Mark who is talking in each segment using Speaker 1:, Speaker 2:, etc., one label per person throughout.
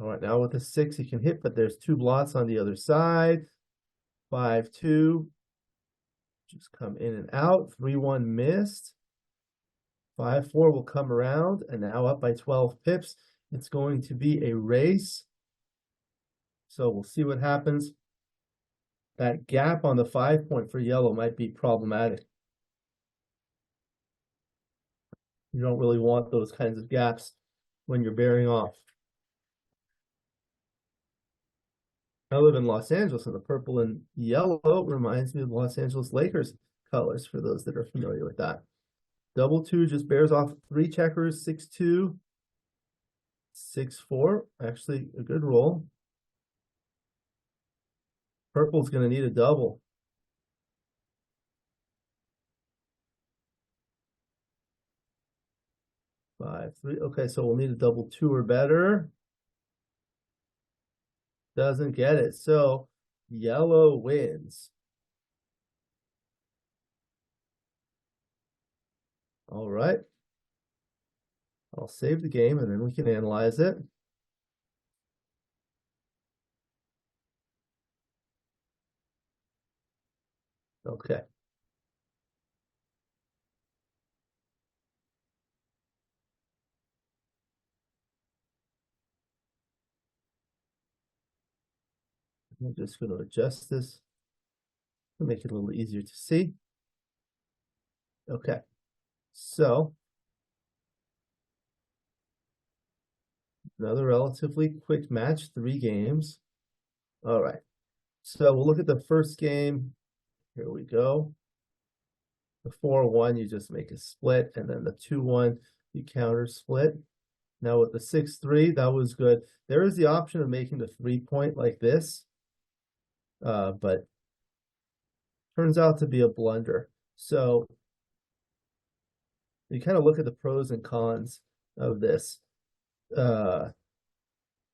Speaker 1: All right, now with the 6, you can hit, but there's 2 blots on the other side. 5-2. Just come in and out. 3-1 missed. 5-4 will come around, and now up by 12 pips. It's going to be a race. So we'll see what happens. That gap on the 5 point for yellow might be problematic. You don't really want those kinds of gaps when you're bearing off. I live in Los Angeles, and the purple and yellow reminds me of the Los Angeles Lakers colors, for those that are familiar with that. Double 2 just bears off 3 checkers, 6-2, 6-4. Actually, a good roll. Purple's going to need a double. 5-3. Okay, so we'll need a double 2 or better. Doesn't get it. So yellow wins. All right. I'll save the game and then we can analyze it. Okay. I'm just going to adjust this to make it a little easier to see. Okay. So another relatively quick match, 3 games. All right. So we'll look at the first game. Here we go. The 4-1, you just make a split, and then the 2-1, you counter split. Now with the 6-3, that was good. There is the option of making the 3 point like this, but turns out to be a blunder. So you kind of look at the pros and cons of this.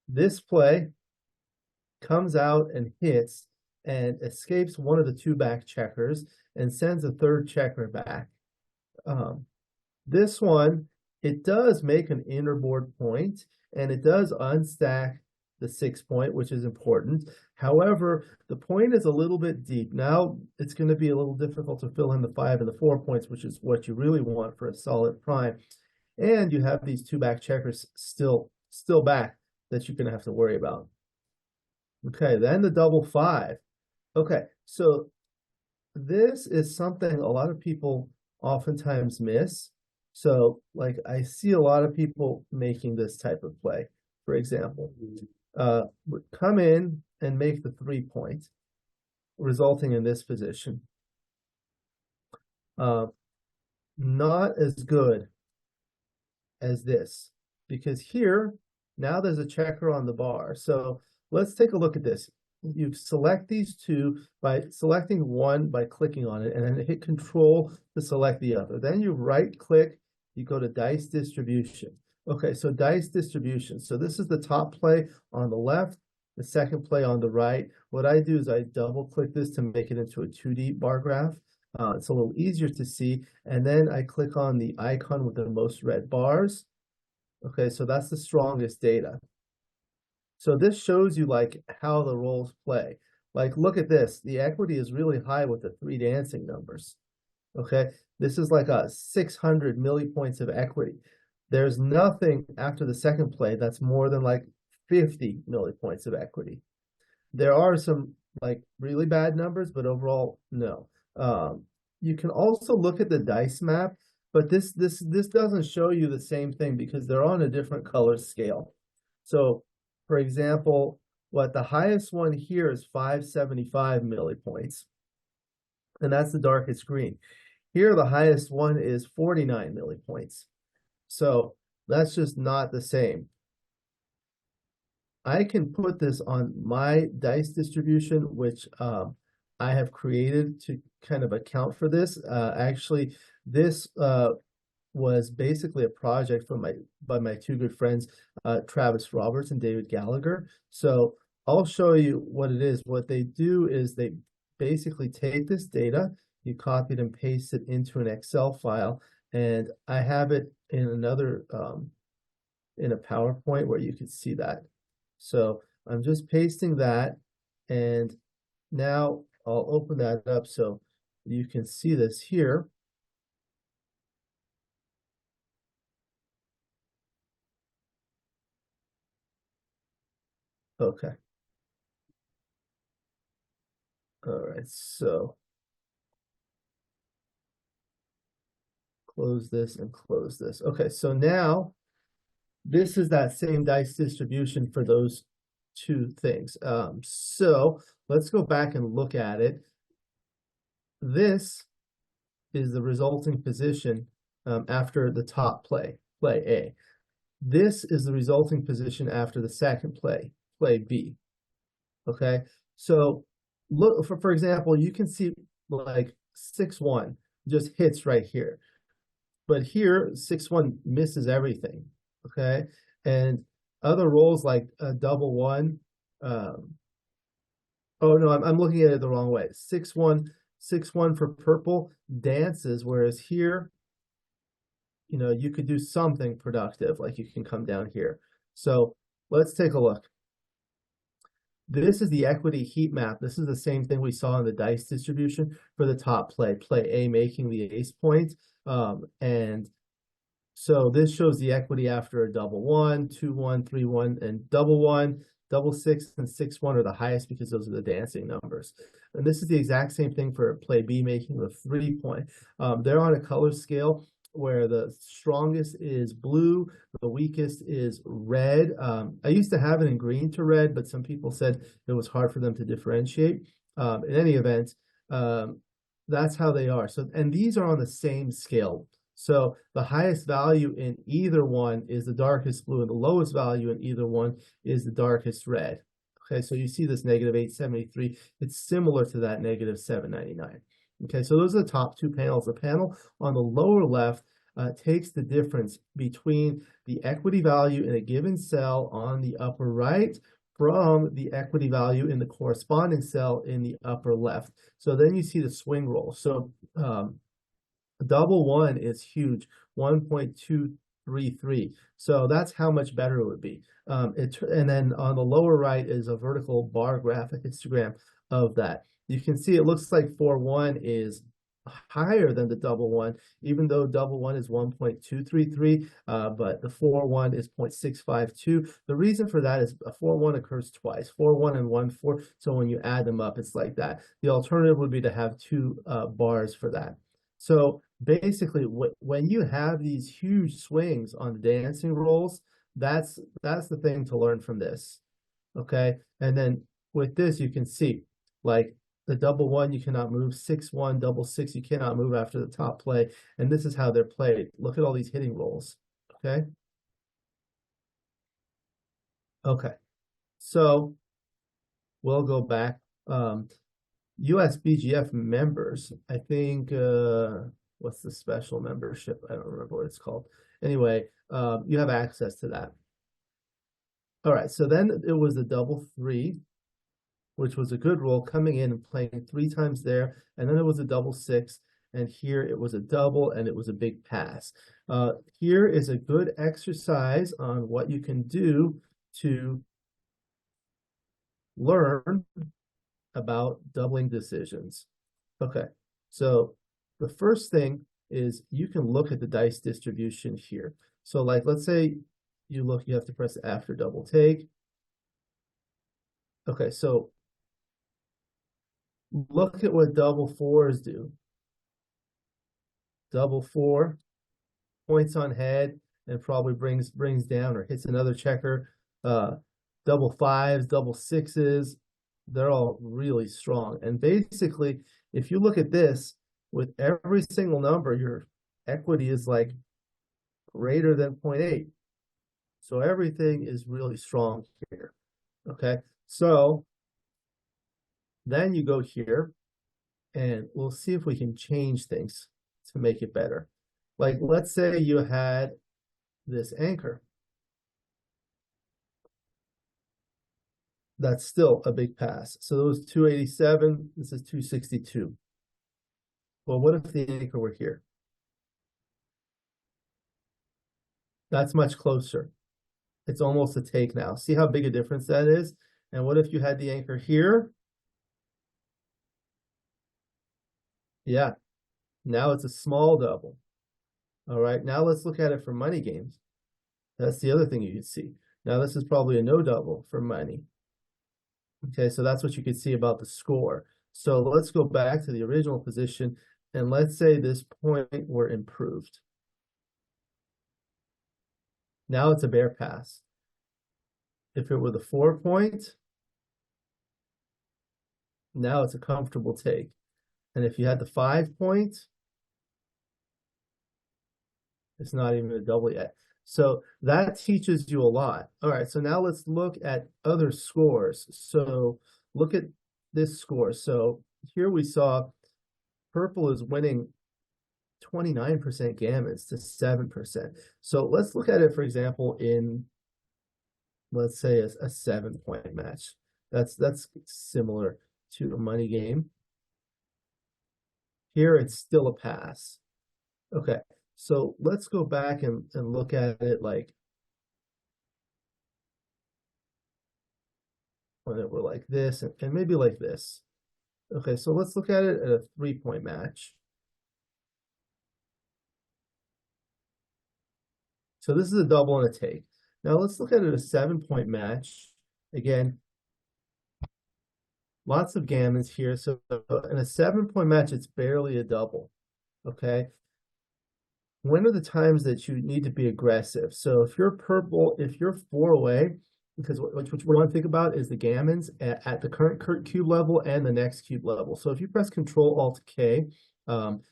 Speaker 1: This play comes out and hits and escapes one of the 2 back checkers and sends a 3rd checker back. This one, it does make an inner board point, and it does unstack the 6 point, which is important. However, the point is a little bit deep. Now it's going to be a little difficult to fill in the 5 and the 4 points, which is what you really want for a solid prime. And you have these 2 back checkers still back that you're going to have to worry about. Okay, then the double 5. Okay, so this is something a lot of people oftentimes miss. So, like, I see a lot of people making this type of play. For example, come in and make the 3 point, resulting in this position. Not as good as this, because here, now there's a checker on the bar. So let's take a look at this. You select these 2 by selecting one by clicking on it, and then hit Control to select the other. Then you right click, you go to dice distribution. Okay, so dice distribution. So this is the top play on the left, the second play on the right. What I do is I double click this to make it into a 2D bar graph. It's a little easier to see. And then I click on the icon with the most red bars. Okay, so that's the strongest data. So this shows you like how the rolls play. Like, look at this. The equity is really high with the 3 dancing numbers. Okay, this is like a 600 millipoints of equity. There's nothing after the second play that's more than like 50 millipoints of equity. There are some like really bad numbers, but overall, no. You can also look at the dice map, but this doesn't show you the same thing because they're on a different color scale. So, for example, the highest one here is 575 millipoints, and that's the darkest green. Here, the highest one is 49 millipoints. So that's just not the same. I can put this on my dice distribution, which I have created to kind of account for this. Actually, this was basically a project by my 2 good friends, Travis Roberts and David Gallagher. So I'll show you what it is. What they do is they basically take this data, you copy it and paste it into an Excel file, and I have it in another in a PowerPoint where you can see that. So I'm just pasting that, and now I'll open that up so you can see this here. Okay. All right, so close this and close this. Okay, so now this is that same dice distribution for those two things. So let's go back and look at it. This is the resulting position after the top play, play A. This is the resulting position after the second play, play B. Okay, so look for example, you can see like 6-1 just hits right here, but here 6-1 misses everything. Okay, and other rolls like a double one. Oh no, I'm looking at it the wrong way. 6-1, 6-1 for purple dances, whereas here, you know, you could do something productive, like you can come down here. So let's take a look. This is the equity heat map. This is the same thing we saw in the dice distribution for the top play, play A making the ace point. And so this shows the equity after a double one, 2-1, 3-1, and double one. Double six and 6-1 are the highest because those are the dancing numbers. And this is the exact same thing for play B making the 3-point. They're on a color scale where the strongest is blue, the weakest is red. I used to have it in green to red, but some people said it was hard for them to differentiate. In any event, that's how they are. So, and these are on the same scale. So the highest value in either one is the darkest blue, and the lowest value in either one is the darkest red. Okay, so you see this -873. It's similar to that -799. Okay, so those are the top two panels. The panel on the lower left takes the difference between the equity value in a given cell on the upper right from the equity value in the corresponding cell in the upper left. So then you see the swing roll. So double one is huge, 1.233. So that's how much better it would be. And then on the lower right is a vertical bar graphic histogram of that. You can see it looks like 4-1 is higher than the double one, even though double one is 1.233, but the 4-1 is 0.652. The reason for that is a 4-1 occurs twice, 4-1 and 1-4. So when you add them up, it's like that. The alternative would be to have two bars for that. So basically, when you have these huge swings on the dancing rolls, that's the thing to learn from this. Okay, and then with this, you can see like the double one, you cannot move, 6-1, double six, you cannot move after the top play, and this is how they're played. Look at all these hitting rolls. Okay. Okay, so we'll go back. USBGF members, I think, what's the special membership? I don't remember what it's called. Anyway, you have access to that. All right, so then it was the double three, which was a good roll, coming in and playing 3 times there. And then it was a double six, and here it was a double, and it was a big pass. Here is a good exercise on what you can do to learn about doubling decisions. Okay, so the first thing is you can look at the dice distribution here. So like, let's say you look, you have to press after double take. Okay, so look at what double fours do. Double four points on head and probably brings down or hits another checker. Double fives, double sixes, they're all really strong. And basically, if you look at this, with every single number, your equity is like greater than 0.8. So everything is really strong here. Okay, so then you go here, and we'll see if we can change things to make it better. Like, let's say you had this anchor. That's still a big pass. So those 287, this is 262. Well, what if the anchor were here? That's much closer. It's almost a take now. See how big a difference that is? And what if you had the anchor here? Yeah, now it's a small double. All right, now let's look at it for money games. That's the other thing you can see. Now this is probably a no double for money. Okay, so that's what you can see about the score. So let's go back to the original position, and let's say this point were improved. Now it's a bear pass. If it were the 4 point, now it's a comfortable take. And if you had the 5 point, it's not even a double yet. So that teaches you a lot. All right, so now let's look at other scores. So look at this score. So here we saw purple is winning 29% gammons to 7%. So let's look at it, for example, in, let's say, a 7-point match. That's similar to a money game. Here it's still a pass. Okay, so let's go back and look at it like when it were like this and maybe like this. Okay, so let's look at it at a 3-point match. So this is a double and a take. Now let's look at it a 7-point match. Again, lots of gammons here. So in a 7-point match, it's barely a double. Okay. When are the times that you need to be aggressive? So if you're purple, if you're 4 away, because what we want to think about is the gammons at the current cube level and the next cube level. So if you press Control Alt K,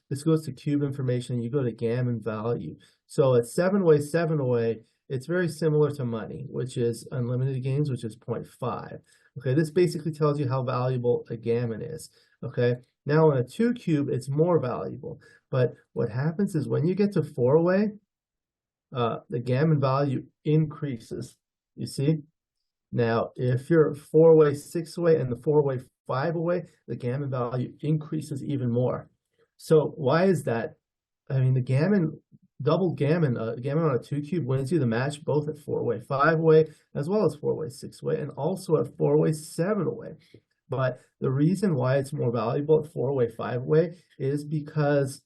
Speaker 1: this goes to cube information, you go to gammon value. So at 7 away, 7 away, it's very similar to money, which is unlimited games, which is 0.5. Okay, this basically tells you how valuable a gammon is. Okay, now in a 2 cube, it's more valuable. But what happens is when you get to 4 away, the gammon value increases. You see? Now, if you're 4 away, 6 away, and the 4 away, 5 away, the gammon value increases even more. So why is that? I mean, the gammon, double gammon, gammon on a 2 cube wins you the match both at 4 away, 5 away, as well as 4 away, 6 away, and also at 4 away, 7 away. But the reason why it's more valuable at 4 away, 5 away is because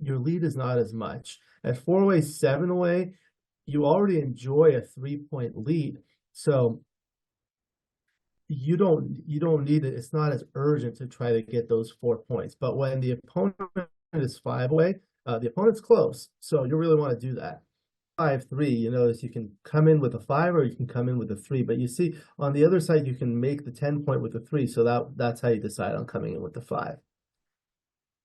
Speaker 1: your lead is not as much. At 4 away, 7 away, you already enjoy a 3-point lead. So you don't need it. It's not as urgent to try to get those 4 points. But when the opponent is 5 away, the opponent's close. So you really want to do that. 5-3, you notice you can come in with a 5 or you can come in with a 3. But you see on the other side, you can make the 10-point with the 3. So that's how you decide on coming in with the 5.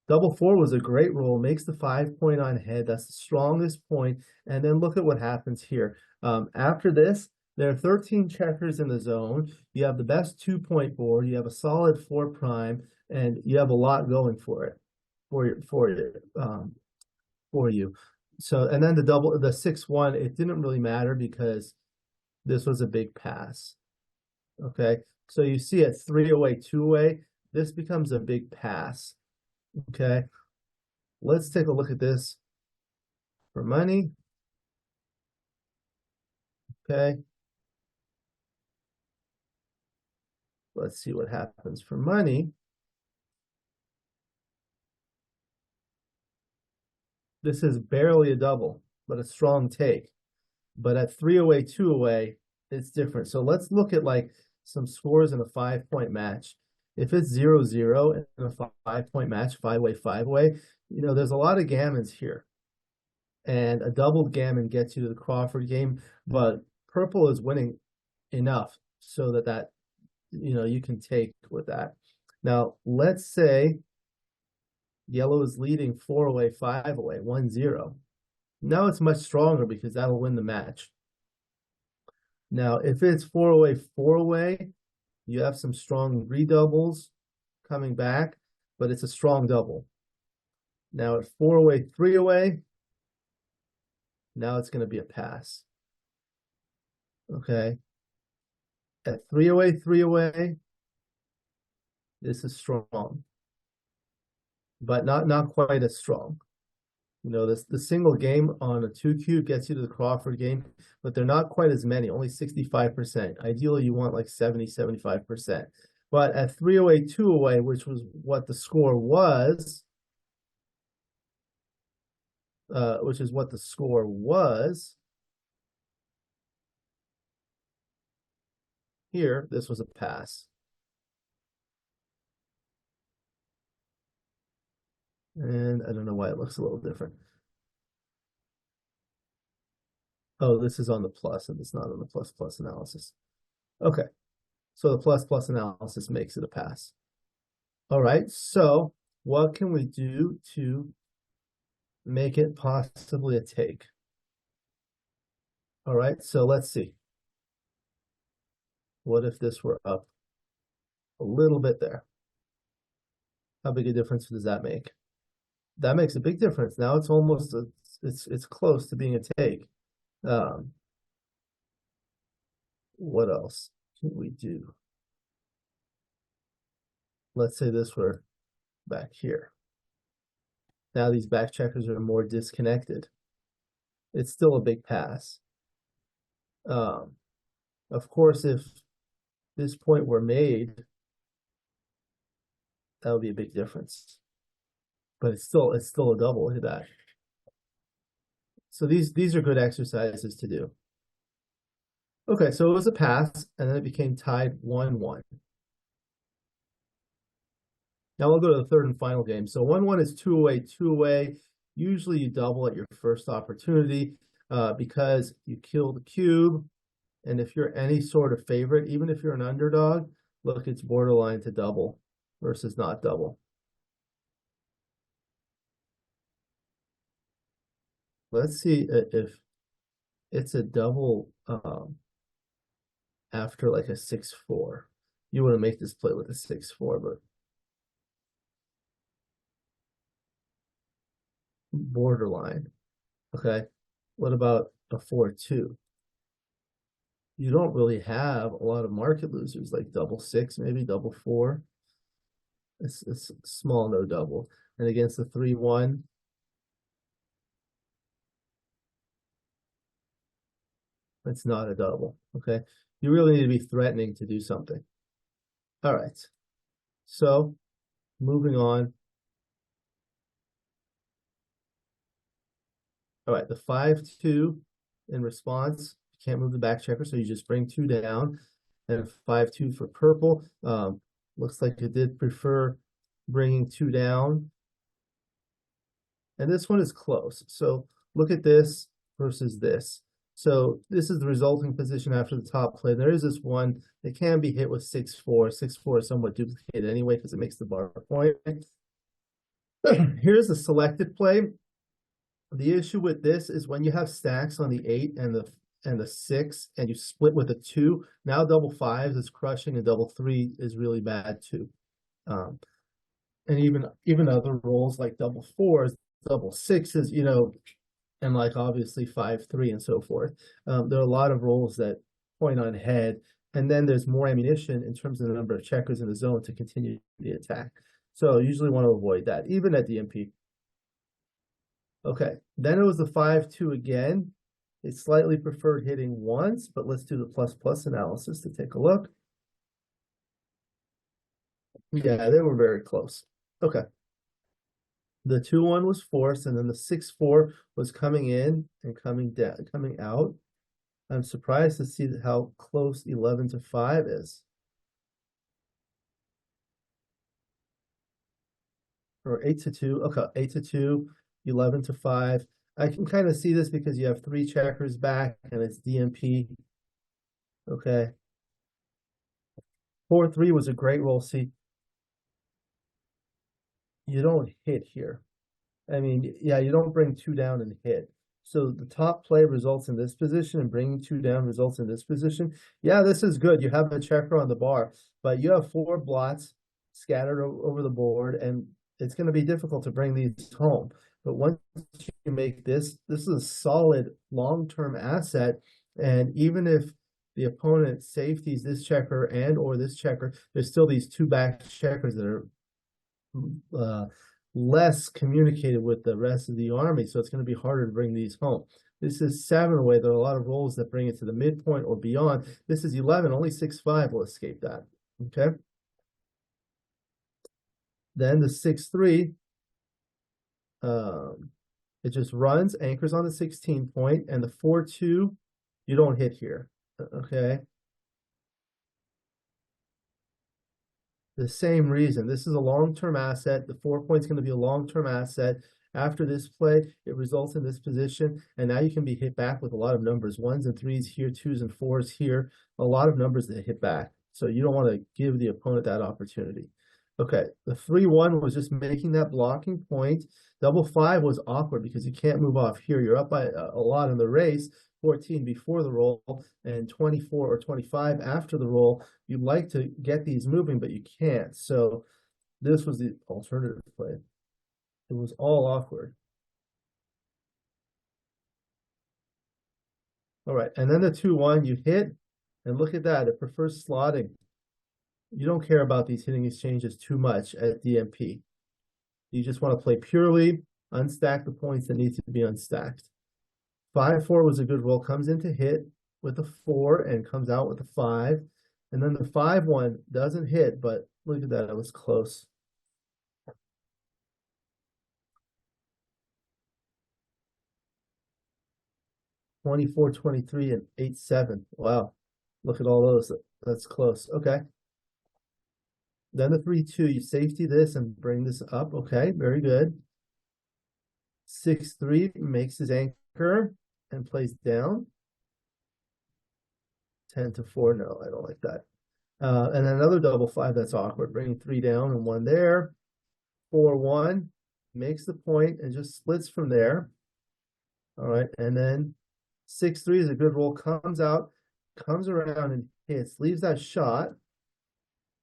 Speaker 1: Double 4 was a great roll, makes the 5-point on head. That's the strongest point. And then look at what happens here. After this, there are 13 checkers in the zone. You have the best 2-point board. You have a solid 4 prime, and you have a lot going for it, for you. So, and then the 6-1, it didn't really matter because this was a big pass. Okay, so you see at 3 away, 2 away, this becomes a big pass. Okay, let's take a look at this for money. Okay, let's see what happens for money. This is barely a double, but a strong take. But at 3 away, 2 away, it's different. So let's look at like some scores in a 5-point match. If it's 0-0 in a 5-point match, 5 away, 5 away, you know, there's a lot of gammons here. And a double gammon gets you to the Crawford game, but purple is winning enough so that you know, you can take with that. Now, let's say yellow is leading 4 away, 5 away, 1-0. Now it's much stronger because that'll win the match. Now, if it's 4 away, 4 away, you have some strong redoubles coming back, but it's a strong double. Now at 4 away, 3 away, now it's going to be a pass. Okay. At 3 away, 3 away, this is strong, but not quite as strong. You know, the single game on a 2 cube gets you to the Crawford game, but they're not quite as many, only 65%. Ideally, you want like 70, 75%. But at 3 away, 2 away, which was what the score was, which is what the score was, here, this was a pass. And I don't know why it looks a little different. Oh, this is on the plus, and it's not on the plus analysis. Okay, so the plus analysis makes it a pass. All right, so what can we do to make it possibly a take? All right, so let's see. What if this were up a little bit there? How big a difference does that make? That makes a big difference. Now it's almost it's close to being a take. What else can we do? Let's say this were back here. Now these back checkers are more disconnected. It's still a big pass. Of course, if this point were made, that would be a big difference. But it's still a double. Look at that. So these are good exercises to do. Okay, so it was a pass, and then it became tied 1-1. Now we'll go to the third and final game. So 1-1 is 2 away, 2 away. Usually you double at your first opportunity because you kill the cube. And if you're any sort of favorite, even if you're an underdog, look, it's borderline to double versus not double. Let's see if it's a double after like a 6-4. You want to make this play with a 6-4, but borderline. Okay. What about a 4-2? You don't really have a lot of market losers like double 6, maybe double 4. It's small no double. And against the 3-1, it's not a double. Okay. You really need to be threatening to do something. All right. So moving on. All right, the 5-2 in response, you can't move the back checker, so you just bring 2 down. And 5-2 for purple. Looks like it did prefer bringing 2 down. And this one is close. So look at this versus this. So this is the resulting position after the top play. There is this one that can be hit with 6-4. 6-4 is somewhat duplicated anyway because it makes the bar point. Here's the selected play. The issue with this is when you have stacks on the 8 and the 6 and you split with a 2, now double 5s is crushing and double 3 is really bad too. And even other rolls like double 4s, double 6s, you know, and like obviously 5-3 and so forth. There are a lot of rolls that point on head, and then there's more ammunition in terms of the number of checkers in the zone to continue the attack. So you usually want to avoid that, even at DMP. Okay, then it was the 5-2 again. It slightly preferred hitting once, but let's do the plus analysis to take a look. Yeah, they were very close. Okay. The 2-1 was forced, and then the 6-4 was coming in and coming down, coming out. I'm surprised to see how close 11-5 is. Or 8-2. Okay, 8-2, 11-5. I can kind of see this because you have 3 checkers back and it's DMP. Okay. 4-3 was a great roll. See, you don't hit here. I mean, yeah, you don't bring 2 down and hit. So the top play results in this position, and bringing 2 down results in this position. Yeah, this is good. You have a checker on the bar, but you have 4 blots scattered over the board, and it's going to be difficult to bring these home. But once you make this is a solid long-term asset. And even if the opponent safeties this checker and or this checker, there's still these 2 back checkers that are less communicated with the rest of the army, so it's going to be harder to bring these home. This is 7 away. There are a lot of rolls that bring it to the midpoint or beyond. This is 11. Only 6-5 will escape that. Okay. Then the 6-3, it just runs, anchors on the 16 point, and the 4-2, you don't hit here. Okay. The same reason. This is a long-term asset. The 4 point's going to be a long-term asset. After this play, it results in this position, and now you can be hit back with a lot of numbers. 1s and 3s here, 2s and 4s here. A lot of numbers that hit back. So you don't want to give the opponent that opportunity. Okay, the 3-1 was just making that blocking point. Double 5 was awkward because you can't move off here. You're up by a lot in the race. 14 before the roll and 24 or 25 after the roll. You'd like to get these moving, but you can't. So this was the alternative play. It was all awkward. All right, and then the 2-1, you hit, and look at that. It prefers slotting. You don't care about these hitting exchanges too much at DMP. You just want to play purely, unstack the points that need to be unstacked. 5-4 was a good roll, comes in to hit with a 4 and comes out with a 5. And then the 5-1 doesn't hit, but look at that, it was close. (24, 23, and 8-7). Wow, look at all those. That's close. Okay. Then the 3-2, you safety this and bring this up. Okay, very good. 6-3 makes his anchor and plays down. 10-4, no, I don't like that. And then another double 5, that's awkward. Bringing 3 down and 1 there. 4-1 makes the point and just splits from there. All right, and then 6-3 is a good roll. Comes out, comes around and hits. Leaves that shot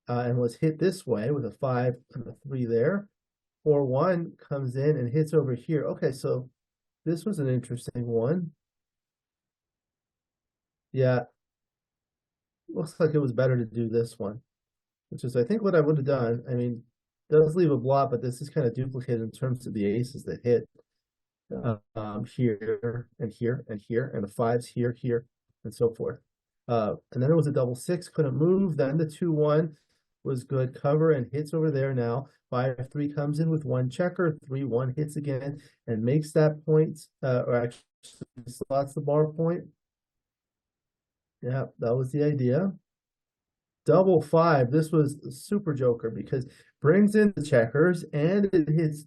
Speaker 1: and was hit this way with a 5 and a 3 there. 4-1 comes in and hits over here. Okay, so this was an interesting one. Yeah, looks like it was better to do this one, which is, I think, what I would have done. I mean, does leave a blot, but this is kind of duplicated in terms of the aces that hit here and here and here, and the 5s here, here, and so forth. And then it was a double 6, couldn't move. Then the 2-1 was good cover and hits over there now. 5-3 comes in with 1 checker. 3-1 hits again and makes that point, or actually slots the bar point. Yeah, that was the idea. Double 5, this was a super joker because brings in the checkers and it hits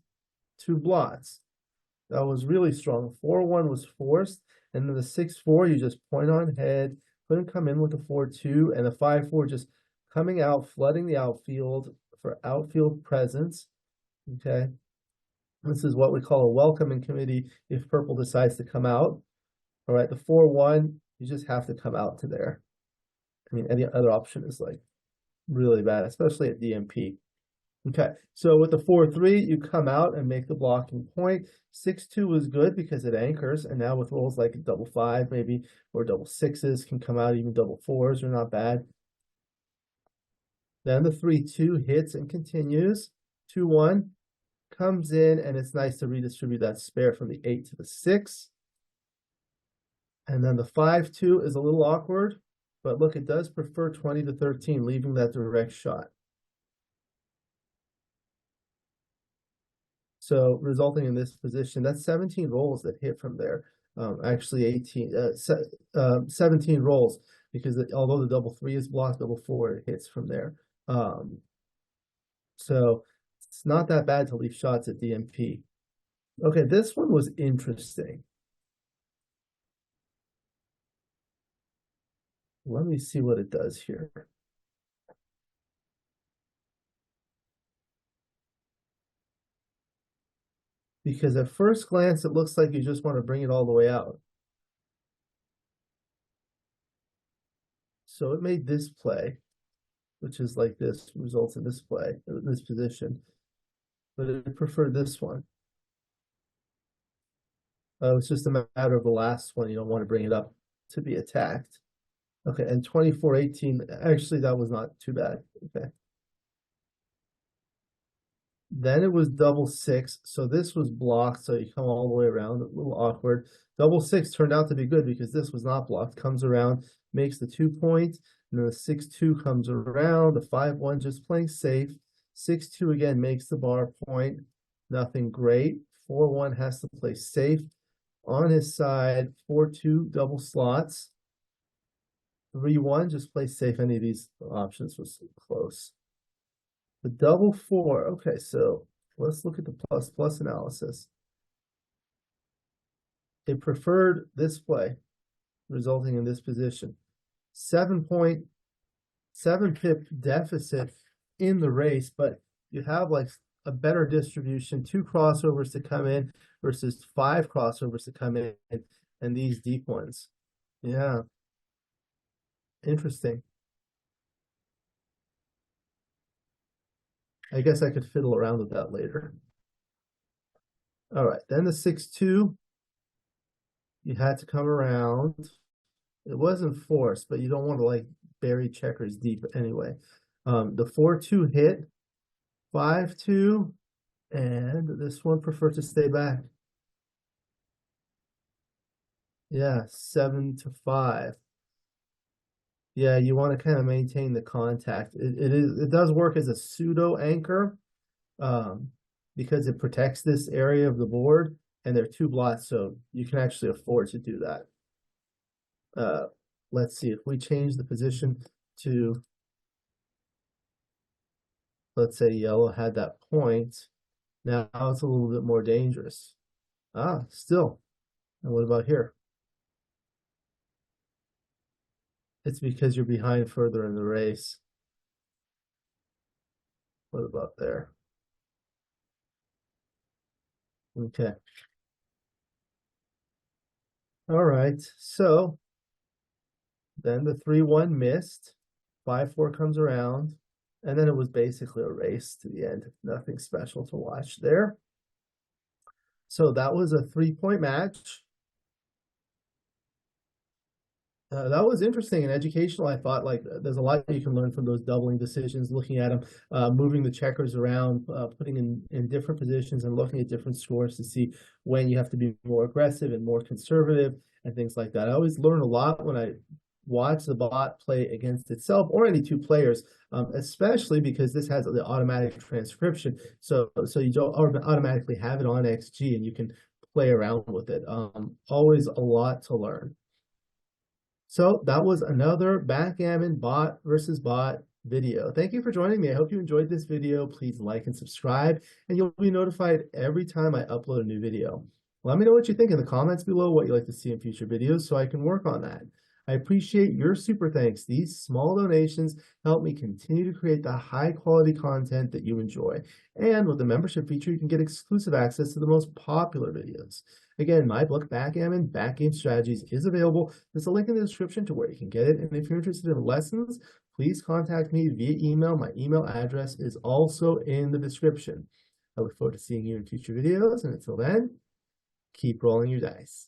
Speaker 1: 2 blots. That was really strong. 4-1 was forced, and then the 6-4, you just point on head, couldn't come in with the 4-2, and the 5-4 just coming out, flooding the outfield for outfield presence. Okay. This is what we call a welcoming committee if purple decides to come out. All right, the 4-1, you just have to come out to there. I mean, any other option is like really bad, especially at DMP. Okay, so with the 4-3, you come out and make the blocking point. 6-2 was good because it anchors, and now with rolls like double 5 maybe, or double 6s can come out, even double 4s are not bad. Then the 3-2 hits and continues. 2-1 comes in, and it's nice to redistribute that spare from the 8 to the 6. And then the 5-2 is a little awkward, but look, it does prefer 20 to 13, leaving that direct shot. So resulting in this position, that's 17 rolls that hit from there. Actually 17 rolls, because although the double 3 is blocked, double 4 it hits from there. So it's not that bad to leave shots at DMP. Okay, this one was interesting. Let me see what it does here. Because at first glance, it looks like you just want to bring it all the way out. So it made this play, which is like this, results in this play, this position. But it preferred this one. It's just a matter of the last one. You don't want to bring it up to be attacked. Okay, and 24-18, actually, that was not too bad. Okay. Then it was double six. So this was blocked. So you come all the way around, a little awkward. Double six turned out to be good because this was not blocked. Comes around, makes the 2 point. And then the 6-2 comes around. The 5-1 just playing safe. 6-2 again makes the bar point. Nothing great. 4-1 has to play safe. On his side, 4-2 double slots. 3-1 just play safe. Any of these options was close. The double four. Okay, so let's look at the plus analysis. It preferred this play, resulting in this position. 7.7 pip deficit in the race, but you have like a better distribution, 2 crossovers to come in versus 5 crossovers to come in, and these deep ones. Yeah. Interesting. I guess I could fiddle around with that later. All right, then the 6-2, you had to come around. It wasn't forced, but you don't want to like bury checkers deep anyway. The 4-2 hit, 5-2, and this one preferred to stay back. Yeah, 7-5. Yeah, you want to kind of maintain the contact. It does work as a pseudo anchor, because it protects this area of the board, and there are 2 blots, so you can actually afford to do that. Let's see if we change the position to, let's say yellow had that point. Now it's a little bit more dangerous. Still. And what about here? It's because you're behind further in the race. What about there? Okay. All right. So then the 3-1 missed. 5-4 comes around. And then it was basically a race to the end. Nothing special to watch there. So that was a 3-point match. That was interesting and educational. I thought like there's a lot you can learn from those doubling decisions, looking at them, moving the checkers around, putting in different positions and looking at different scores to see when you have to be more aggressive and more conservative and things like that. I always learn a lot when I watch the bot play against itself or any 2 players, especially because this has the automatic transcription. So you don't automatically have it on XG and you can play around with it. Always a lot to learn. So that was another Backgammon bot versus bot video. Thank you for joining me. I hope you enjoyed this video. Please like and subscribe, and you'll be notified every time I upload a new video. Let me know what you think in the comments below, what you'd like to see in future videos so I can work on that. I appreciate your super thanks. These small donations help me continue to create the high quality content that you enjoy. And with the membership feature, you can get exclusive access to the most popular videos. Again, my book, Backgammon, Backgame Strategies, is available. There's a link in the description to where you can get it. And if you're interested in lessons, please contact me via email. My email address is also in the description. I look forward to seeing you in future videos. And until then, keep rolling your dice.